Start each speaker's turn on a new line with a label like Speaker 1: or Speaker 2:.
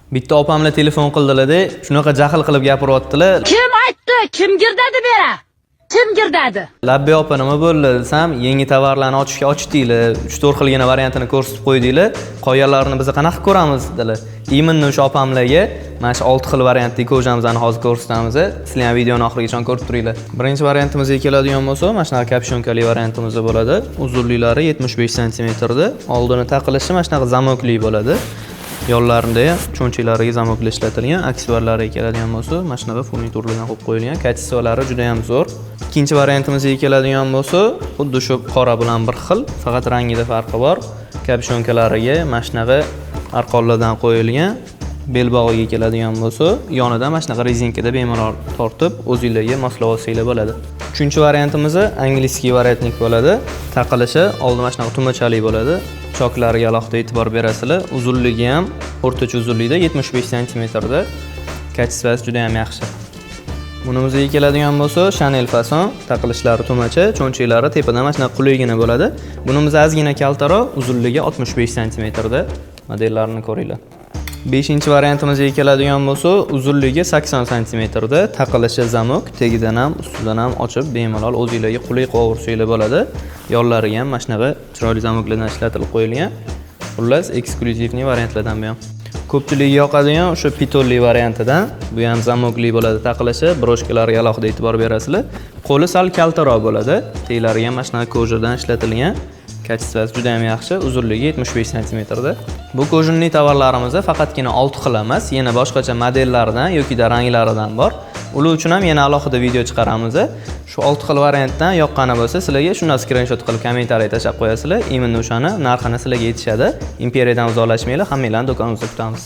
Speaker 1: Bitta opamlar telefon qildilar-da, shunaqa jahl qilib gapiryaptilar.
Speaker 2: Kim aytdi? Kim girdadi bu yerga? Kim girdadi?
Speaker 1: Labbi opa nima bo'ldi desam, yangi tovarlarni ochdinglar, 3-4 xilgina variantini ko'rsatib qo'ydinglar. Qolganlarini biz qanaqa ko'ramiz dedilar. Imенно o'sha opamlarga mana shu 6 xil variantni ko'jamizni hozir ko'rsatamiz. Sizlar ham videoni oxirigacha ko'rib turinglar. Birinchi variantimizga keladigan bo'lsa, mana shunaqa kapshonkali variantimiz bo'ladi. Uzunliklari 75 sm da, oldini taqilishi mana shunaqa zamokli bo'ladi. Yonlarida ham cho'nchiklariga zamokli ishlatilgan, aksessuarlariga keladigan bo'lsa, mana shunaqa furniturlardan qo'yib qo'yilgan. Kachisivalari juda ham zo'r. Ikkinchi variantimizga keladigan bo'lsa, xuddi shu qora bilan bir xil, faqat rangida farqi bor. Kapshonkalariga mana shunaqa arqonlardan qo'yilgan. Belbog'iga keladigan bo'lsa, yonida mana shunaqa rezinkada bemalol tortib, o'zingizlarga moslab olsanglar bo'ladi. Uchinchi variantimiz angliskiy variantnik bo'ladi. Taqilishi oldin mana shunaqa tumachali bo'ladi. Choklariga alohida e'tibor berasizlar. Uzunligi ham o'rtacha uzunlikda 75 sm da. Kachisi juda ham yaxshi. Bunimizga keladigan bo'lsa, Chanel fason, taqilishlari tumacha, cho'nchiklari tepadan mana shunaqa quligina bo'ladi. Bunimiz ozgina kaltaroq, uzunligi 65 sm da. Modellarini ko'ringlar. 5-variantimizga keladigan bo'lsa, uzunligi 80 sm da, taqilishi zamok, tagidan ham, ustidan ham ochib, bemalol o'zingizlarga qulay qovursanglar bo'ladi. Yonlariga ham mana shunaqa chiroyli zamoklardan ishlatilib qo'yilgan. Xullas, eksklyuzivniy variantlardan bu ham. Ko'pchilik yoqadigan o'sha pitolli variantidan, bu ham zamokli bo'ladi, taqilishi, broshkalarga alohida e'tibor berasizlar. Qo'li sal kaltaroq bo'ladi, teglari ham mana shunaqa ko'jadan ishlatilgan. Kachisi juda ham yaxshi, uzunligi 75 sm da. Bu ko'jinli tovarlarimizda faqatgina 6 xil emas, yana boshqacha modellaridan yoki ranglaridan bor. Ular uchun ham yana alohida video chiqaramiz. Shu 6 xil variantdan yoqqani bo'lsa, sizlarga shuni screenshot qilib kommentariy tashlab qo'yasizlar. Imенно o'shani narxini sizlarga aytishadi. Imperiyadan uzoqlashmanglar, hammanglarni do'konimizda kutamiz.